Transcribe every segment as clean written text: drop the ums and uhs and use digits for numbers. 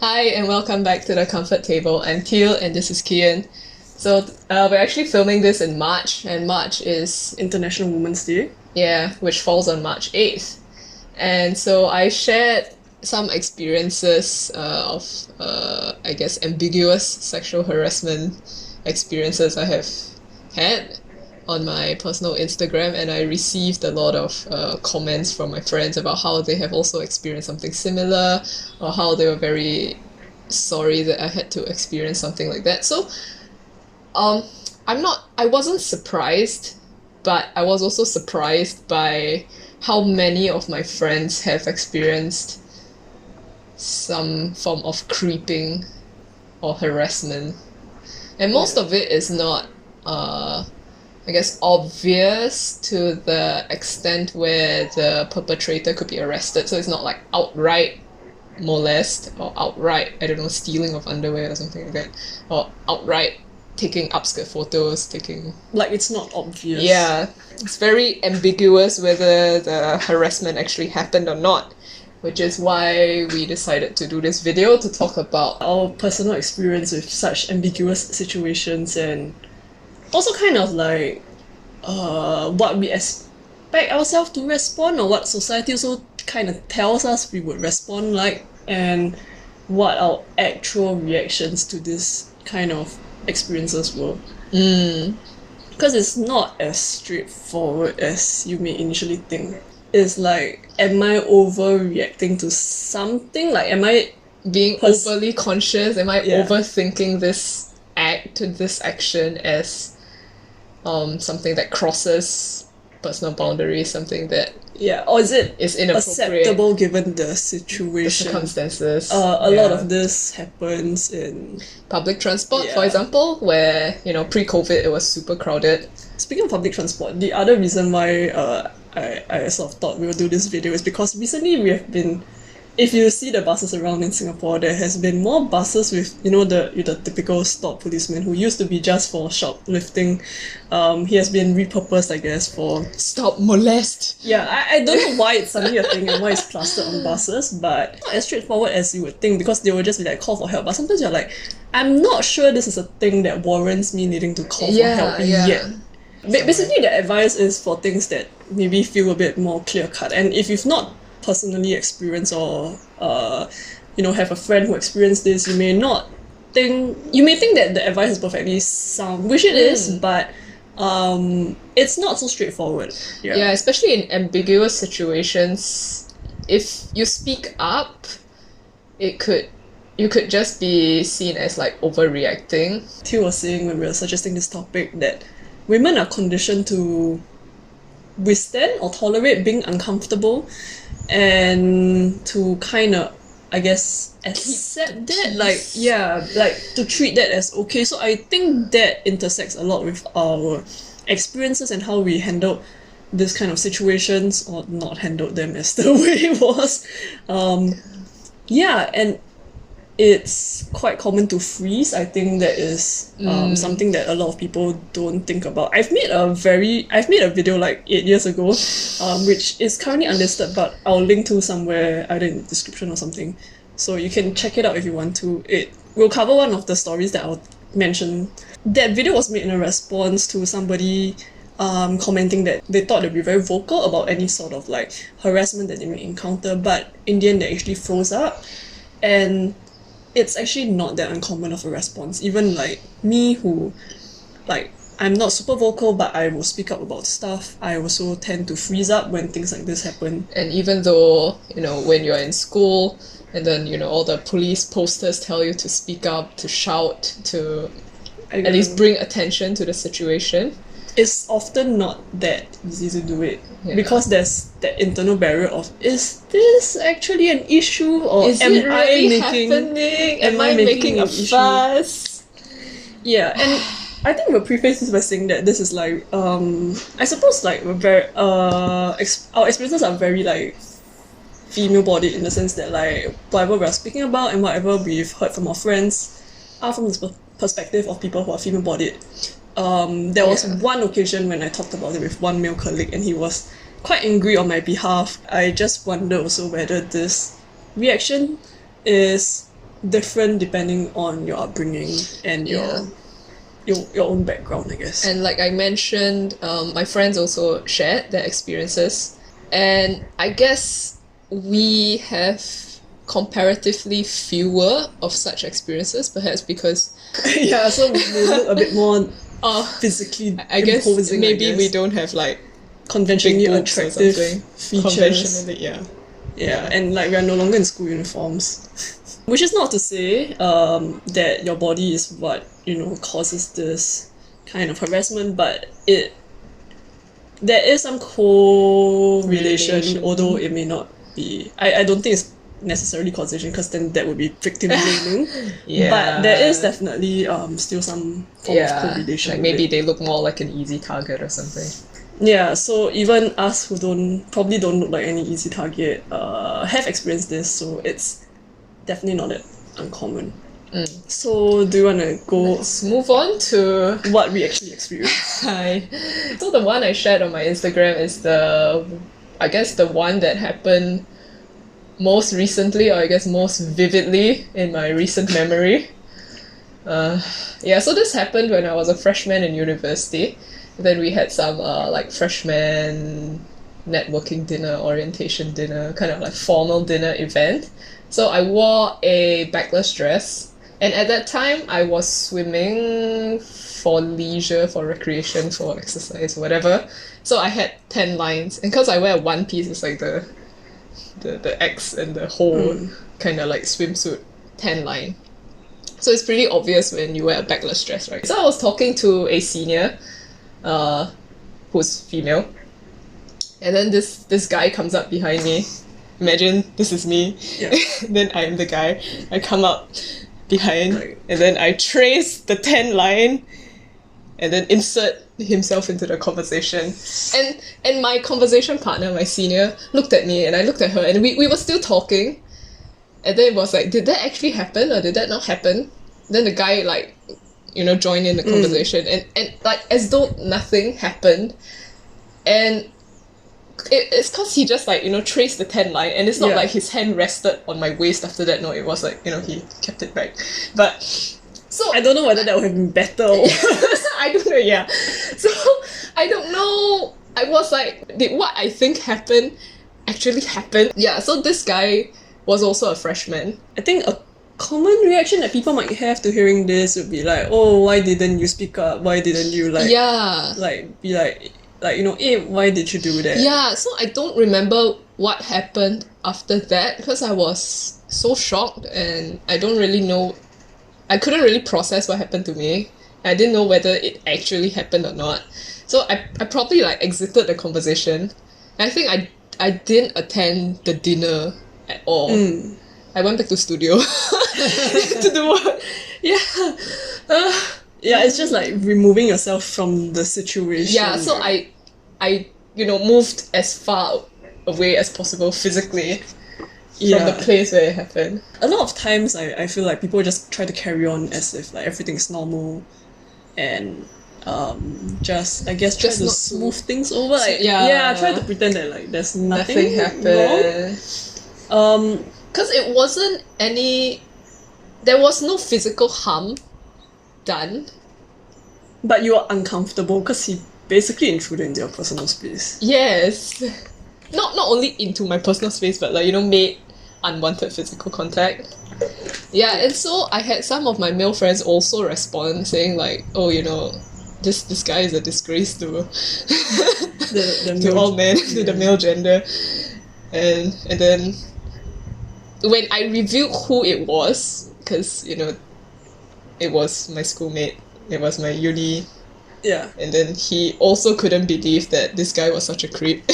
Hi and welcome back to the Comfort Table. I'm Teal and this is Cian. So we're actually filming this in March, and March is International Women's Day. which falls on March 8th. And so I shared some experiences of I guess ambiguous sexual harassment experiences I have had on my personal Instagram, and I received a lot of comments from my friends about how they have also experienced something similar, or how they were very sorry that I had to experience something like that. So I wasn't surprised, but I was also surprised by how many of my friends have experienced some form of creeping or harassment. And most of it is not I guess obvious to the extent where the perpetrator could be arrested. So it's not like outright molest or outright, I don't know, stealing of underwear or something like that, or outright taking upskirt photos, Like, it's not obvious. yeah, it's very ambiguous whether the harassment actually happened or not, which is why we decided to do this video to talk about Our personal experience with such ambiguous situations, and also kind of like what we expect ourselves to respond, or what society also kind of tells us we would respond like, and what our actual reactions to this kind of experiences were. Because it's not as straightforward as you may initially think. It's like, am I overreacting to something? Like, am I being overly conscious. Am I Yeah. overthinking this action as something that crosses personal boundaries, something that or is it is inappropriate, acceptable given the the situation? circumstances. A lot of this happens in... public transport, for Yeah. example, where pre-COVID it was super crowded. Speaking of public transport, the other reason why I sort of thought we would do this video is because recently we have been... If you see the buses around in Singapore, there has been more buses with, the typical stop policeman who used to be just for shoplifting. He has been repurposed, I guess, for... Stop molest! Yeah, I don't know why it's suddenly a thing and why it's plastered on buses, but not as straightforward as you would think, because they will just be like, call for help. But sometimes you're like, I'm not sure this is a thing that warrants me needing to call for help yet. Basically, the advice is for things that maybe feel a bit more clear-cut. And if you've not personally experienced or have a friend who experienced this, you may think that the advice is perfectly sound, which it is, but it's not so straightforward. Yeah, especially in ambiguous situations, if you speak up, you could just be seen as like overreacting. Teal was saying when we were suggesting this topic that women are conditioned to withstand or tolerate being uncomfortable, and to kind of, I guess, accept that, like to treat that as okay. So I think that intersects a lot with our experiences and how we handled this kind of situations, or not handled them as the way it was. And it's quite common to freeze. I think that is something that a lot of people don't think about. I've made a video like 8 years ago, which is currently unlisted, but I'll link to somewhere either in the description or something, so you can check it out if you want to. It will cover one of the stories that I'll mention. That video was made in a response to somebody commenting that they thought they'd be very vocal about any sort of like harassment that they may encounter, but in the end they actually froze up. And it's actually not that uncommon of a response. Even like me, who, like, I'm not super vocal, but I will speak up about stuff, I also tend to freeze up when things like this happen. And even though, when you're in school and then, all the police posters tell you to speak up, to shout, to at least bring attention to the situation, it's often not that easy to do it, because there's that internal barrier of, is this actually an issue, or am I making a fuss? Yeah, and I think we'll preface this by saying that this is like, I suppose like we're very, our experiences are very like female-bodied, in the sense that like whatever we're speaking about and whatever we've heard from our friends are from the perspective of people who are female-bodied. There was one occasion when I talked about it with one male colleague, and he was quite angry on my behalf. I just wonder also whether this reaction is different depending on your upbringing and Yeah. your own background, I guess. And like I mentioned, my friends also shared their experiences. And I guess we have comparatively fewer of such experiences, perhaps because Yeah, so we look a bit more uh, physically I guess imposing, maybe I we guess. don't have like Conventionally big boobs or attractive something. features. Conventionally, yeah. Yeah, and like we are no longer in school uniforms. Which is not to say that your body is what, causes this kind of harassment, but there is some correlation, Relation. although it may not be. I don't think it's necessarily causation, because then that would be victim blaming. Yeah. But there is definitely still some form of correlation. Like with maybe it. they look more like an easy target or something. Yeah, so even us who probably don't look like any easy target have experienced this, so it's definitely not that uncommon. So do you want to go Let's move on to what we actually experienced? Hi. So the one I shared on my Instagram is I guess the one that happened most recently, or I guess most vividly in my recent memory. Yeah, so this happened when I was a freshman in university. Then we had some like freshman networking dinner, orientation dinner, kind of like formal dinner event. So I wore a backless dress, and at that time I was swimming for leisure, for recreation, for exercise, whatever. So I had 10 lines, and because I wear a one piece, it's like the X and the whole kind of like swimsuit 10 line. So it's pretty obvious when you wear a backless dress, right? So I was talking to a senior, who's female, and then this guy comes up behind me. Imagine this is me. Yeah. Then I am the guy. I come up behind, and then I trace the 10 line, and then insert himself into the conversation. And my conversation partner, my senior, looked at me, and I looked at her, and we were still talking. And then it was like, did that actually happen or did that not happen? Then the guy like, joined in the conversation, and like as though nothing happened. And it's because he just like, traced the 10 line, and it's not like his hand rested on my waist after that. No, it was like, he kept it back. But so I don't know whether that would have been better or I don't know, yeah. So I don't know. I was like, did what I think happened actually happen? Yeah, so this guy was also a freshman. I think a common reaction that people might have to hearing this would be like, oh, why didn't you speak up? Why didn't you be like, hey, why did you do that? Yeah, so I don't remember what happened after that because I was so shocked and I don't really know. I couldn't really process what happened to me. I didn't know whether it actually happened or not. So I probably like exited the conversation. I think I didn't attend the dinner at all. I went back to studio to do work. Yeah. Yeah, it's just like removing yourself from the situation. Yeah, so I moved as far away as possible physically from the place where it happened. A lot of times I feel like people just try to carry on as if like everything's normal and just I guess try Just to not smooth things over. Like, yeah. try to pretend that like there's nothing Nothing happened. wrong. Because it wasn't there was no physical harm done. But you are uncomfortable because he basically intruded into your personal space. Yes. Not only into my personal space, but like, made unwanted physical contact. Yeah, and so I had some of my male friends also respond saying like, oh, this guy is a disgrace to to all men, to the male gender. And then when I revealed who it was, because, it was my schoolmate, it was my uni. Yeah. And then he also couldn't believe that this guy was such a creep.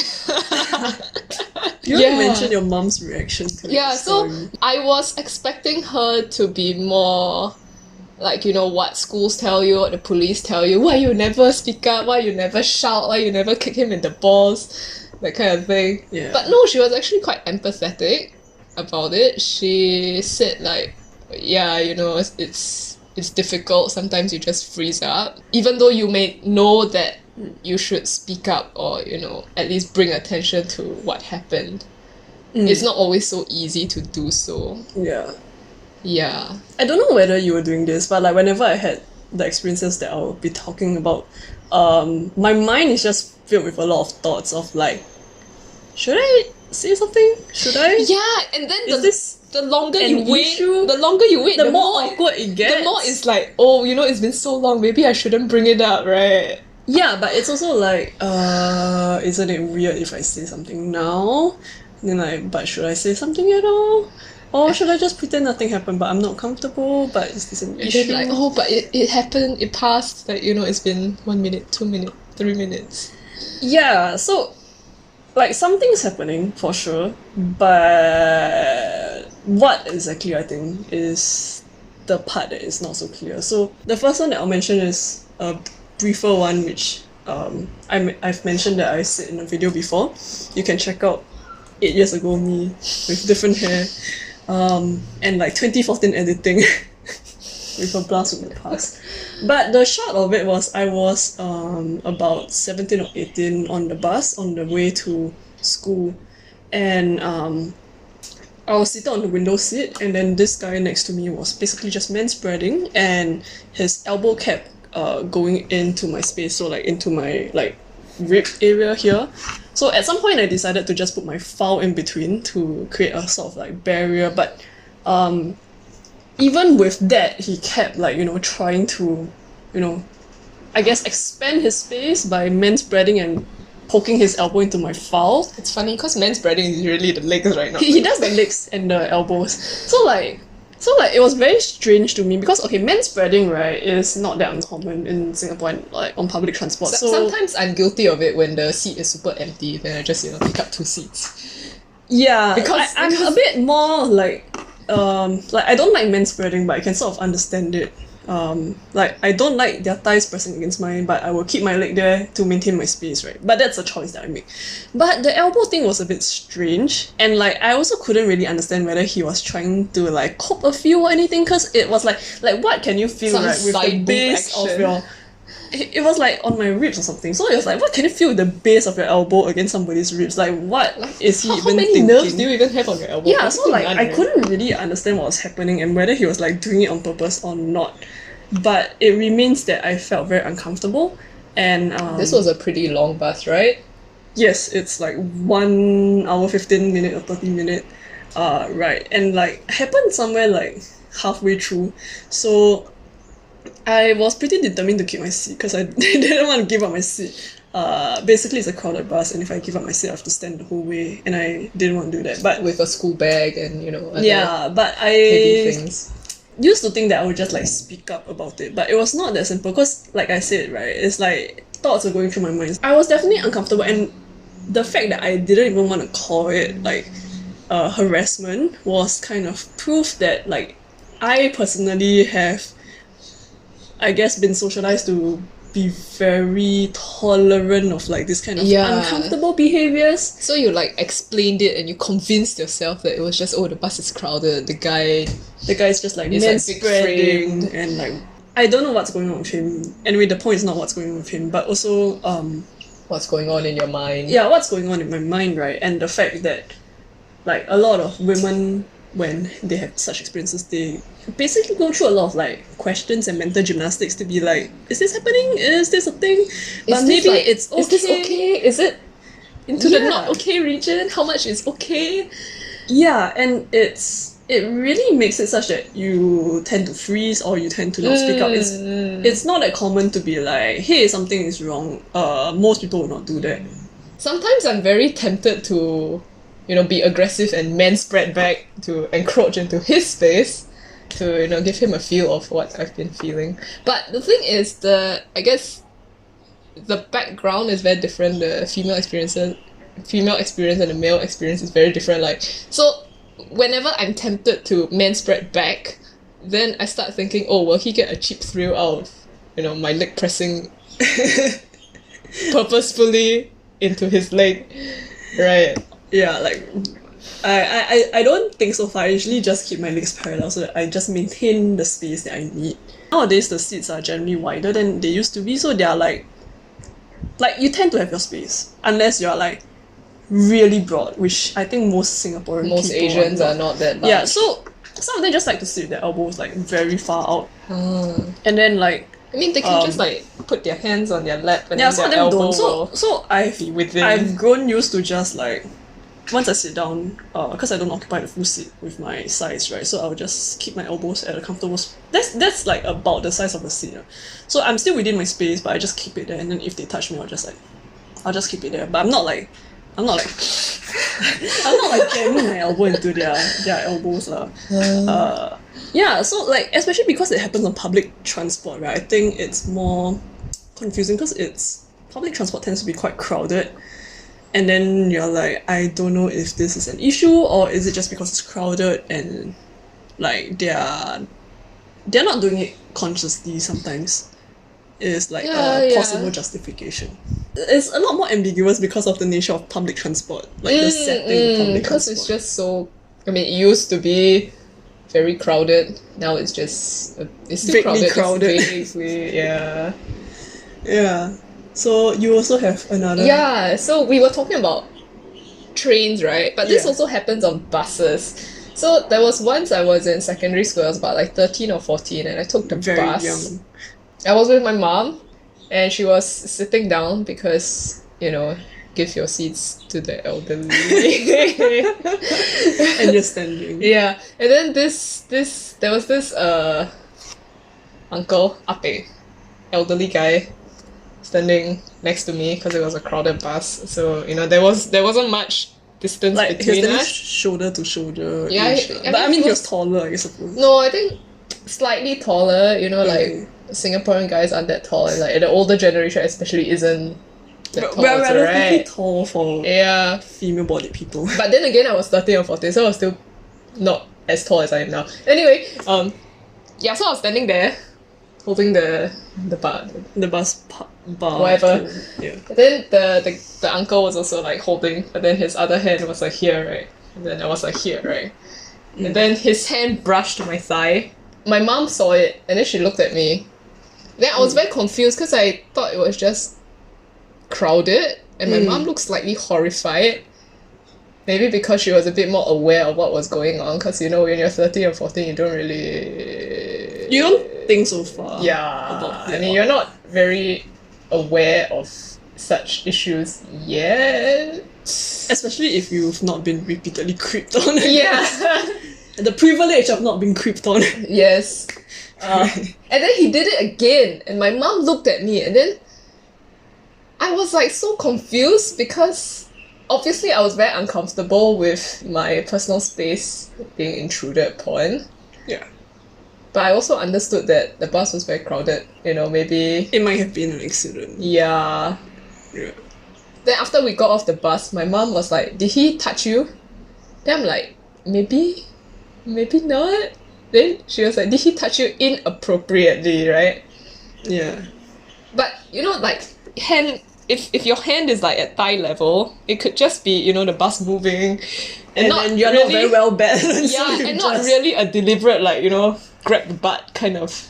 You already mentioned your mom's reaction to Yeah, the so story. I was expecting her to be more like, what schools tell you, what the police tell you, why you never speak up, why you never shout, why you never kick him in the balls, that kind of thing. Yeah. But no, she was actually quite empathetic about it. She said like, yeah, it's difficult. Sometimes you just freeze up. Even though you may know that you should speak up or, at least bring attention to what happened. It's not always so easy to do so. Yeah. Yeah. I don't know whether you were doing this, but like whenever I had the experiences that I'll be talking about, my mind is just filled with a lot of thoughts of like, should I say something? Should I? Yeah, and then Is this the longer an you wait, issue? the more awkward it gets. The more it's like, oh, it's been so long, maybe I shouldn't bring it up, right? Yeah, but it's also like, isn't it weird if I say something now? And then like, but should I say something at all? Or should I just pretend nothing happened, but I'm not comfortable, but is this an And issue? then like, oh, but it happened, it passed, like, it's been 1 minute, 2 minutes, 3 minutes. Yeah, so like something's happening for sure, but what exactly I think is the part that is not so clear. So the first one that I'll mention is a briefer one, which I've mentioned that I said in a video before. You can check out 8 years ago me with different hair, and like 2014 editing with a blast from the past. But the short of it was I was about 17 or 18 on the bus on the way to school, and I was seated on the window seat, and then this guy next to me was basically just manspreading, and his elbow kept going into my space, so like into my like rib area here. So at some point I decided to just put my file in between to create a sort of like barrier, but even with that he kept like trying to I guess expand his space by manspreading and poking his elbow into my file. It's funny because manspreading is really the legs right now. He does the legs and the elbows. So like it was very strange to me because okay, manspreading, right, is not that uncommon in Singapore and like on public transport. So sometimes I'm guilty of it when the seat is super empty, then I just pick up 2 seats. Yeah, because I'm a bit more like I don't like manspreading, but I can sort of understand it. Like I don't like their thighs pressing against mine, but I will keep my leg there to maintain my space, right? But that's a choice that I make. But the elbow thing was a bit strange, and like I also couldn't really understand whether he was trying to like cope a feel or anything, because it was like what can you feel, some right, with the base action of your it was like on my ribs or something. So it was like, what can you feel with the base of your elbow against somebody's ribs? Like what is he even how many thinking? nerves do you even have on your elbow? Yeah, so like I couldn't really understand what was happening and whether he was like doing it on purpose or not. But it remains that I felt very uncomfortable, and this was a pretty long bus, right? yes, it's like 1 hour 15 minute or 30 minute, right, and like happened somewhere like halfway through, so I was pretty determined to keep my seat because I didn't want to give up my seat. Basically it's a crowded bus, and if I give up my seat I have to stand the whole way, and I didn't want to do that. But with a school bag and yeah, but heavy things. Used to think that I would just like speak up about it, but it was not that simple because like I said, right, it's like thoughts are going through my mind. I was definitely uncomfortable, and the fact that I didn't even want to call it like harassment was kind of proof that like I personally have, I guess, been socialized to be very tolerant of like this kind of uncomfortable behaviors. So you like explained it and you convinced yourself that it was just, oh, the bus is crowded, the guy's just like manspreading, and like I don't know what's going on with him. Anyway, the point is not what's going on with him, but also what's going on in your mind. Yeah, what's going on in my mind, right? And the fact that like a lot of women, when they have such experiences, they basically go through a lot of like questions and mental gymnastics to be like, is this happening? Is this a thing? But maybe it's okay. Is this okay? Is it into the not okay region? How much is okay? Yeah, and it really makes it such that you tend to freeze or you tend to not speak up. It's not that common to be like, hey, something is wrong. Most people will not do that. Sometimes I'm very tempted to be aggressive and manspread back to encroach into his space to give him a feel of what I've been feeling. But the thing is, I guess the background is very different. The female experience and the male experience is very different. Like, so whenever I'm tempted to manspread back, then I start thinking, oh, will he get a cheap thrill out of my leg pressing purposefully into his leg, right? Yeah, like I don't think so far. I usually just keep my legs parallel so that I just maintain the space that I need. Nowadays the seats are generally wider than they used to be, so they are like you tend to have your space unless you're like really broad, which I think most Singaporean most people Asians are not that large. Yeah, so Some of them just like to sit with their elbows like very far out, Ah. and then like I mean, they can just like put their hands on their lap and yeah, then some of their them elbow don't. So be within. I've grown used to just like once I sit down, because I don't occupy the full seat with my size, right? So I'll just keep my elbows at a comfortable. That's like about the size of the seat. So I'm still within my space, but I just keep it there. And then if they touch me, I'll just keep it there. But I'm not like I'm not like jamming my elbow into their elbows lah. Yeah, so like especially because it happens on public transport, right? I think it's more confusing because public transport tends to be quite crowded. And then you're like, I don't know if this is an issue or is it just because it's crowded and like they're not doing it consciously sometimes. It's like a possible justification. It's a lot more ambiguous because of the nature of public transport, like the setting of public transport. Because it's just so. I mean, it used to be very crowded. Now it's just it's still Vaguely crowded. Vaguely, yeah. Yeah. So you also have another. Yeah. So we were talking about trains, right? But this also happens on buses. So there was once I was in secondary school. I was about like 13 or 14, and I took the Very bus. young. I was with my mom, and she was sitting down because, you know, give your seats to the elderly. And you're standing. Yeah, and then there was this uncle, ape, elderly guy, standing next to me because it was a crowded bus. So, you know, there wasn't much distance Like between he was us. shoulder to shoulder. Yeah, But he was taller, I suppose. No, I think slightly taller. You know, like Singaporean guys aren't that tall, and like the older generation especially isn't that tall. We're relatively right? tall for female-bodied people. But then again, I was 13 or 14, so I was still not as tall as I am now. Anyway, so I was standing there, holding the bar, the bus bar. whatever. Yeah. And then the uncle was also like holding, but then his other hand was like here, right? And then I was like here, right? And then his hand brushed my thigh. My mom saw it, and then she looked at me. Then I was very confused because I thought it was just crowded, and my mom looked slightly horrified. Maybe because she was a bit more aware of what was going on, because, you know, when you're 13 or 14, you don't really... You don't think so far. Yeah. I mean, you're not very aware of such issues yet. Especially if you've not been repeatedly creeped on. Yeah. The privilege of not being creeped on. Yes. And then he did it again, and my mom looked at me, and then I was like so confused because obviously I was very uncomfortable with my personal space being intruded upon. Yeah. But I also understood that the bus was very crowded. You know, maybe... It might have been an accident. Yeah. Yeah. Then after we got off the bus, my mom was like, "Did he touch you?" Then I'm like, maybe not. Then she was like, "Did he touch you inappropriately, right?" Yeah. But, you know, like, if your hand is like at thigh level, it could just be, you know, the bus moving, And not then you're really, not very well balanced. yeah, so and not really a deliberate, like, you know, grab the butt kind of.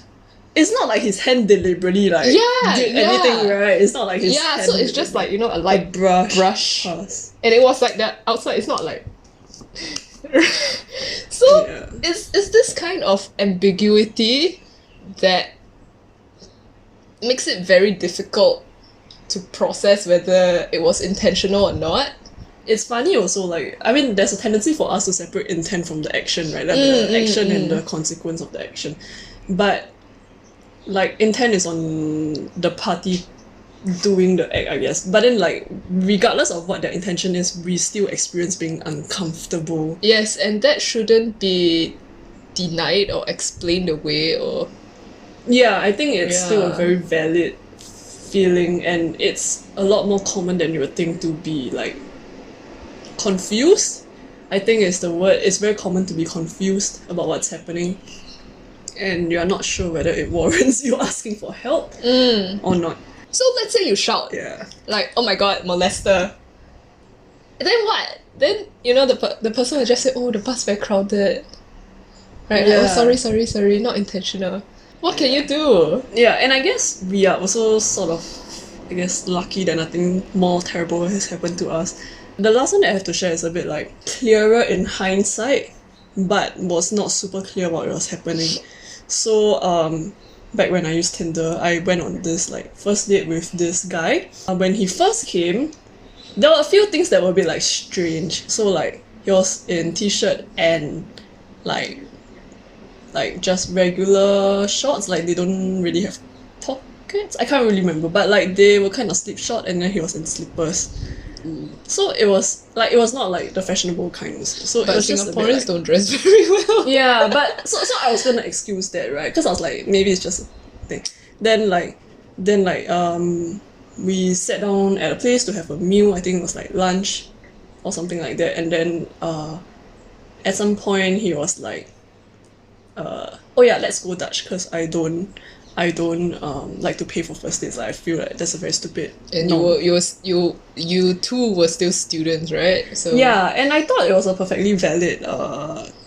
It's not like his hand deliberately like did anything, right? It's not like his hand. So it's just like, you know, a light brush. brush. And it was like that outside. It's not like. So it's this kind of ambiguity that makes it very difficult to process whether it was intentional or not. It's funny also, like, I mean, there's a tendency for us to separate intent from the action, right? Like the action and the consequence of the action. But, like, intent is on the party doing the act, I guess. But then, like, regardless of what their intention is, we still experience being uncomfortable. Yes, and that shouldn't be denied or explained away or... Yeah, I think it's still a very valid feeling, and it's a lot more common than you would think to be, like, confused. I think is the word. It's very common to be confused about what's happening, and you're not sure whether it warrants you asking for help or not. So let's say you shout, like, "Oh my god, molester!" And then what? Then, you know, the person will just say, "Oh, the bus very crowded," right? Yeah. Like, "Oh, sorry, not intentional." What can you do? Yeah, and I guess we are also sort of, I guess, lucky that nothing more terrible has happened to us. The last one that I have to share is a bit like clearer in hindsight, but was not super clear about what was happening. So back when I used Tinder, I went on this like first date with this guy. When he first came, there were a few things that were a bit like strange. So like he was in t-shirt and like just regular shorts, like they don't really have pockets. I can't really remember, but like they were kind of slip-short, and then he was in slippers. So it was not like the fashionable kinds. So But it was just a bit, Singaporeans like, don't dress very well. yeah, but so I was gonna excuse that, right? Because I was like, maybe it's just a thing. Then we sat down at a place to have a meal. I think it was like lunch or something like that. And then at some point he was like, oh yeah, let's go Dutch, because I don't like to pay for first dates. Like, I feel like that's a very stupid. And norm. you two were still students, right? So Yeah, and I thought it was a perfectly valid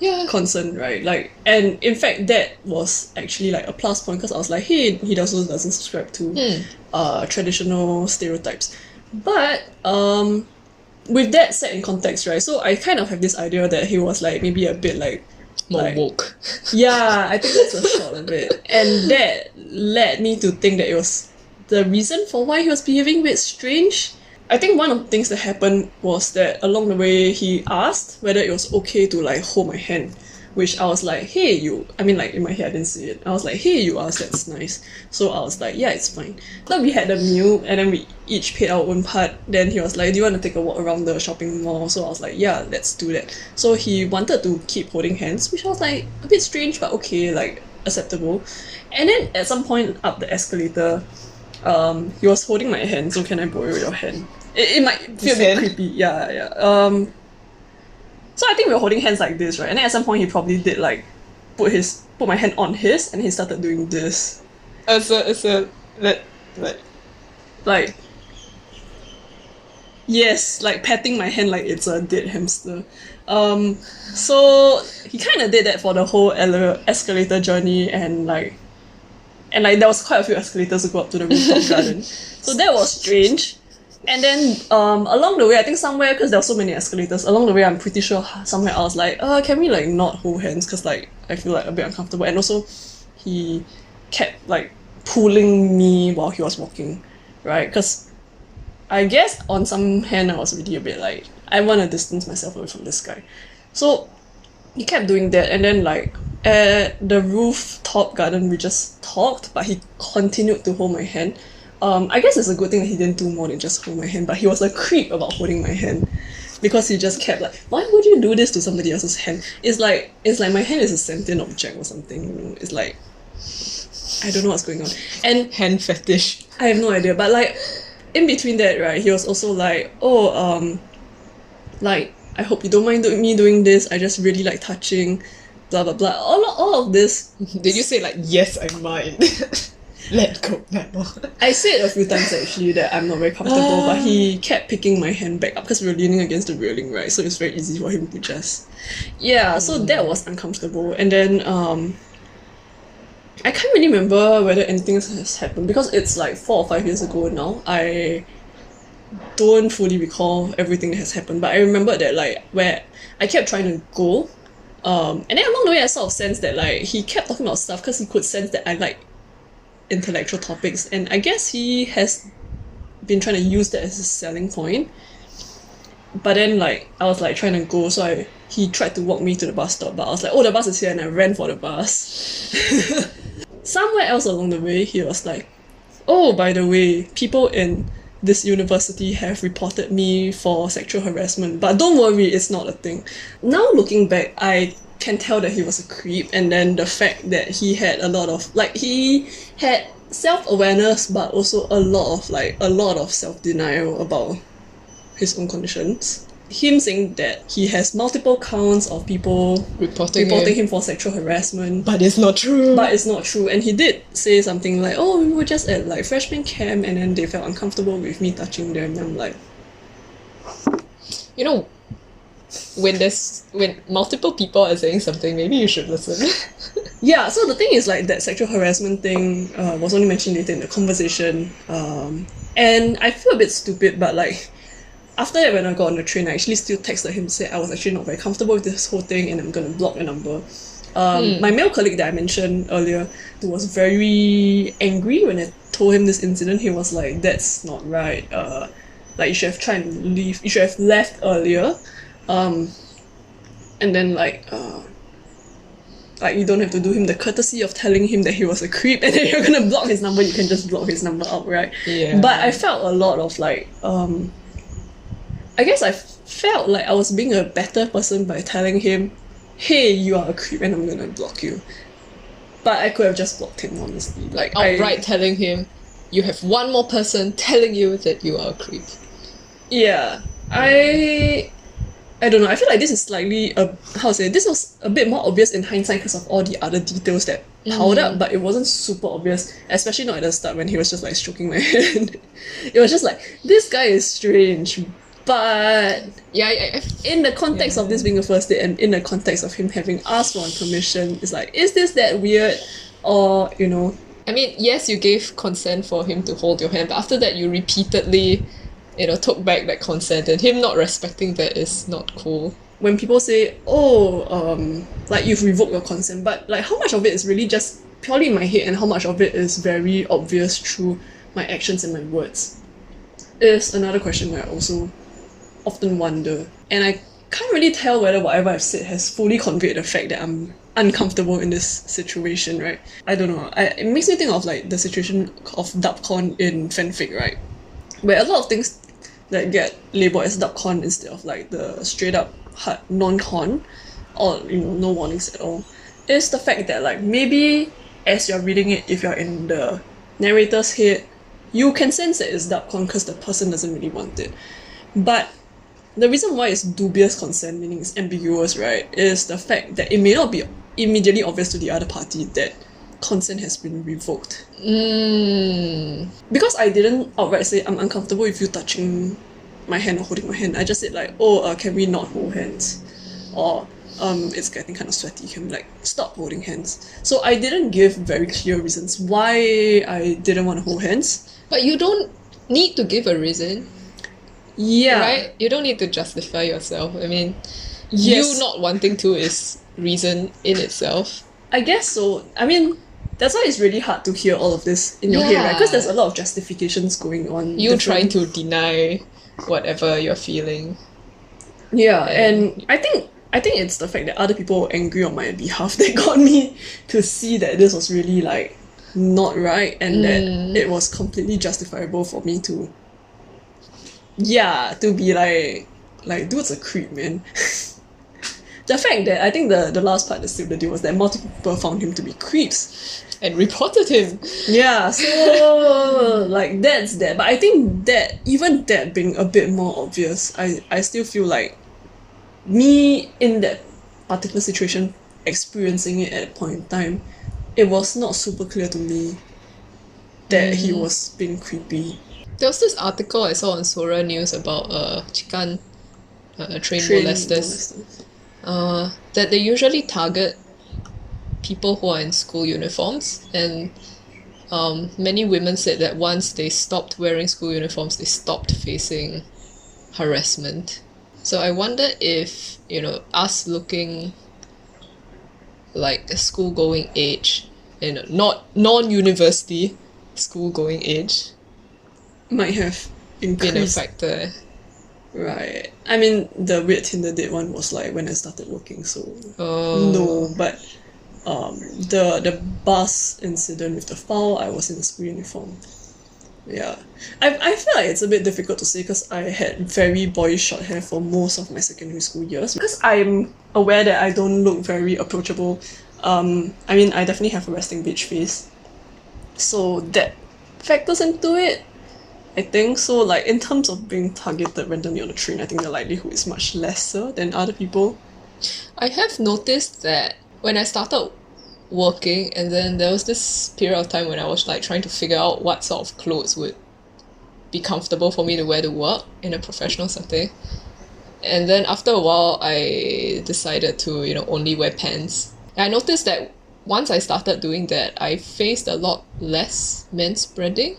yeah. concern, right? Like, and in fact, that was actually like a plus point, because I was like, hey, he also doesn't subscribe to traditional stereotypes. But with that set in context, right? So I kind of have this idea that he was like maybe a bit like More woke. yeah, I think that's a short of it. And that led me to think that it was the reason for why he was behaving a bit strange. I think one of the things that happened was that along the way he asked whether it was okay to like hold my hand, which I was like, hey, you, I mean, like in my head I didn't see it. I was like, hey, you asked, that's nice. So I was like, yeah, it's fine. Then we had the meal and then we each paid our own part. Then he was like, do you want to take a walk around the shopping mall? So I was like, yeah, let's do that. So he wanted to keep holding hands, which I was like, a bit strange, but okay, like acceptable. And then at some point up the escalator, he was holding my hand, so can I borrow your hand? It might feel a bit creepy, yeah. So I think we were holding hands like this, right? And then at some point he probably did like put my hand on his, and he started doing this. Like yes, like patting my hand like it's a dead hamster. So he kind of did that for the whole escalator journey, and there was quite a few escalators to go up to the rooftop garden. So that was strange. And then along the way, I think somewhere, because there were so many escalators, along the way I'm pretty sure somewhere I was like, can we like not hold hands, because like I feel like a bit uncomfortable. And also he kept like pulling me while he was walking, right? Because I guess on some hand I was really a bit like, I want to distance myself away from this guy. So he kept doing that, and then like at the rooftop garden we just talked, but he continued to hold my hand. I guess it's a good thing that he didn't do more than just hold my hand, but he was a creep about holding my hand, because he just kept like, why would you do this to somebody else's hand? It's like my hand is a sentient object or something, you know? It's like, I don't know what's going on. And Hand fetish. I have no idea, but like in between that, right, he was also like, like, I hope you don't mind me doing this, I just really like touching, blah blah blah, all of this. Did you say like, yes, I mind? Let go now. I said a few times actually that I'm not very comfortable, but he kept picking my hand back up, because we were leaning against the railing, right? So it's very easy for him to just... Yeah, so that was uncomfortable. And then I can't really remember whether anything has happened, because it's like 4 or 5 years ago now. I don't fully recall everything that has happened, but I remember that like where I kept trying to go, and then along the way I sort of sensed that like he kept talking about stuff, because he could sense that I like intellectual topics, and I guess he has been trying to use that as a selling point. But then like I was like trying to go, so he tried to walk me to the bus stop, but I was like, oh, the bus is here, and I ran for the bus. Somewhere else along the way he was like, oh, by the way, people in this university have reported me for sexual harassment, but don't worry, it's not a thing. Now looking back, I can tell that he was a creep, and then the fact that he had a lot of like, he had self-awareness, but also a lot of self-denial about his own conditions. Him saying that he has multiple counts of people reporting him for sexual harassment, But it's not true. And he did say something like, oh, we were just at like freshman camp, and then they felt uncomfortable with me touching them, and I'm like, you know, when multiple people are saying something, maybe you should listen. yeah, so the thing is like that sexual harassment thing was only mentioned later in the conversation, and I feel a bit stupid, but like after that, when I got on the train, I actually still texted him to say I was actually not very comfortable with this whole thing and I'm going to block the number. My male colleague that I mentioned earlier, who was very angry when I told him this incident. He was like, "That's not right. Like you should have tried and leave. You should have left earlier." And then like you don't have to do him the courtesy of telling him that he was a creep and then you're gonna block his number. You can just block his number outright. Yeah. But I felt a lot of like I guess I felt like I was being a better person by telling him, "Hey, you are a creep and I'm gonna block you." But I could have just blocked him, honestly. Like outright telling him, you have one more person telling you that you are a creep. Yeah. I don't know, I feel like this is slightly, this was a bit more obvious in hindsight because of all the other details that piled up, but it wasn't super obvious, especially not at the start when he was just like stroking my hand. It was just like, this guy is strange, but in the context of this being a first date and in the context of him having asked for permission, it's like, is this that weird? Or, you know... I mean, yes, you gave consent for him to hold your hand, but after that you repeatedly... took back that consent, and him not respecting that is not cool. When people say, like you've revoked your consent, but like how much of it is really just purely in my head and how much of it is very obvious through my actions and my words is another question that I also often wonder. And I can't really tell whether whatever I've said has fully conveyed the fact that I'm uncomfortable in this situation, right? I don't know. It makes me think of like the situation of dubcon in fanfic, right? Where a lot of things that get labelled as dubcon instead of like the straight up hard non-con or no warnings at all is the fact that like maybe as you're reading it, if you're in the narrator's head, you can sense that it's dubcon because the person doesn't really want it. But the reason why it's dubious consent, meaning it's ambiguous, right, is the fact that it may not be immediately obvious to the other party that consent has been revoked. Because I didn't outright say I'm uncomfortable with you touching my hand or holding my hand. I just said like, can we not hold hands? Or it's getting kind of sweaty, can we like stop holding hands? So I didn't give very clear reasons why I didn't want to hold hands. But you don't need to give a reason. Yeah. Right? You don't need to justify yourself. I mean, yes. You not wanting to is reason in itself. I guess so. I mean, that's why it's really hard to hear all of this in your head, right? Because there's a lot of justifications going on. You trying to deny whatever you're feeling. Yeah, and I think it's the fact that other people were angry on my behalf that got me to see that this was really like not right and that it was completely justifiable for me to be like dude's a creep, man. The fact that I think the last part that sealed the deal was that multiple people found him to be creeps and reported him. Yeah, so like that's that. But I think that even that being a bit more obvious, I still feel like me in that particular situation experiencing it at a point in time, it was not super clear to me that he was being creepy. There was this article I saw on Sora News about train molesters. That they usually target people who are in school uniforms, and many women said that once they stopped wearing school uniforms, they stopped facing harassment. So I wonder if, us looking like a school-going age, not non-university school-going age, might have increased. been a factor. Right. I mean, the weird Tinder date one was like when I started working, so no. But the bus incident with the foul, I was in a school uniform. Yeah. I feel like it's a bit difficult to say because I had very boyish short hair for most of my secondary school years. Because I'm aware that I don't look very approachable. I mean, I definitely have a resting bitch face. So that factors into it. I think so, like in terms of being targeted randomly on the train, I think the likelihood is much lesser than other people. I have noticed that when I started working, and then there was this period of time when I was like trying to figure out what sort of clothes would be comfortable for me to wear to work in a professional setting. And then after a while, I decided to, only wear pants. And I noticed that once I started doing that, I faced a lot less manspreading.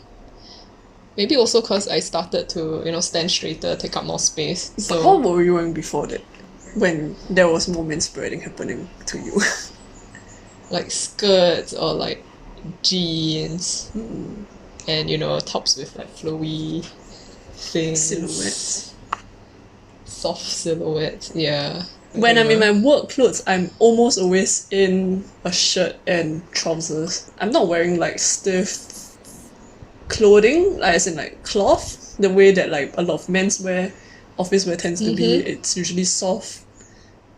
Maybe also because I started to, stand straighter, take up more space. But So, what were you wearing before that? When there was more manspreading happening to you? like skirts or like jeans and, tops with like flowy things. Silhouettes. Soft silhouettes, yeah. When I'm in my work clothes, I'm almost always in a shirt and trousers. I'm not wearing like stiff clothing, like as in like cloth, the way that like a lot of menswear, office wear tends to be. It's usually soft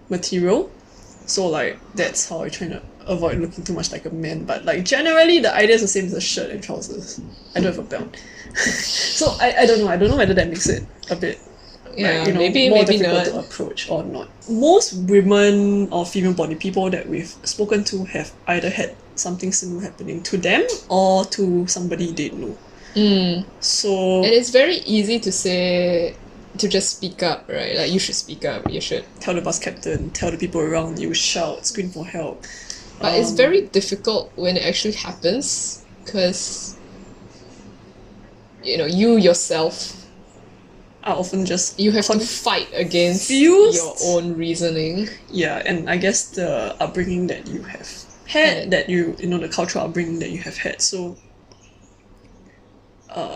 material. So like that's how I try to avoid looking too much like a man. But like generally the idea is the same as a shirt and trousers. I don't have a belt. So I don't know. I don't know whether that makes it a bit maybe more maybe difficult not. to approach or not. Most women or female body people that we've spoken to have either had something similar happening to them or to somebody they know. So And it's very easy to say, to just speak up, right? Like, you should speak up, you should. tell the bus captain, tell the people around you, shout, scream for help. But it's very difficult when it actually happens, because, you yourself, are often just you have to fight against confused. your own reasoning. Yeah, and I guess the upbringing that you have had, that the cultural upbringing that you have had. So,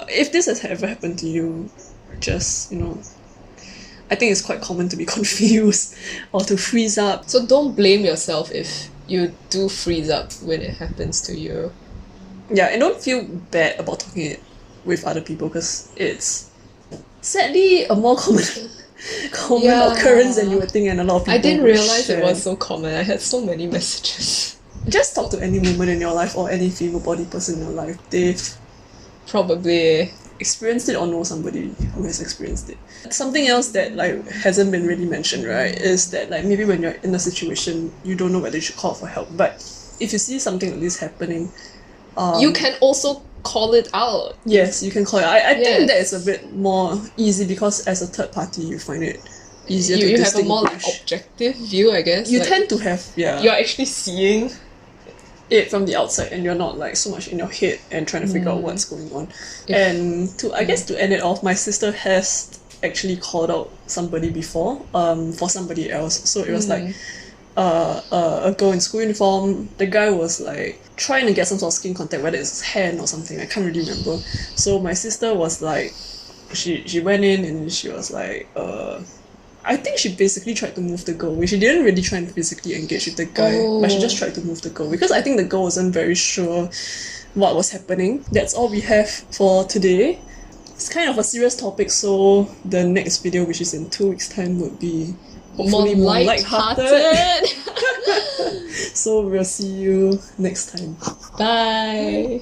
if this has ever happened to you, just, I think it's quite common to be confused or to freeze up. So don't blame yourself if you do freeze up when it happens to you. Yeah, and don't feel bad about talking it with other people because it's sadly a more common occurrence than you would think, and a lot of people I didn't would realize share. it was so common. I had so many messages. Just talk to any woman in your life or any female body person in your life. They've Probably. experienced it or know somebody who has experienced it. Something else that like hasn't been really mentioned, right, is that like maybe when you're in a situation you don't know whether you should call for help, but if you see something like this happening, You can also call it out. yes, you can call it. I think Yes. that is a bit more easy because as a third party you find it easier to You have a distinguish. more like objective view, I guess. You like, tend to have you're actually seeing. it from the outside and you're not like so much in your head and trying to figure out what's going on. And to end it off, my sister has actually called out somebody before, for somebody else. So it was like a girl in school uniform. The guy was like trying to get some sort of skin contact, whether it's his hand or something, I can't really remember. So my sister was like, she went in and she was like, I think she basically tried to move the girl away. She didn't really try to physically engage with the guy, but she just tried to move the girl because I think the girl wasn't very sure what was happening. That's all we have for today. It's kind of a serious topic, so the next video, which is in 2 weeks' time, would be hopefully more lighthearted. So we'll see you next time. Bye.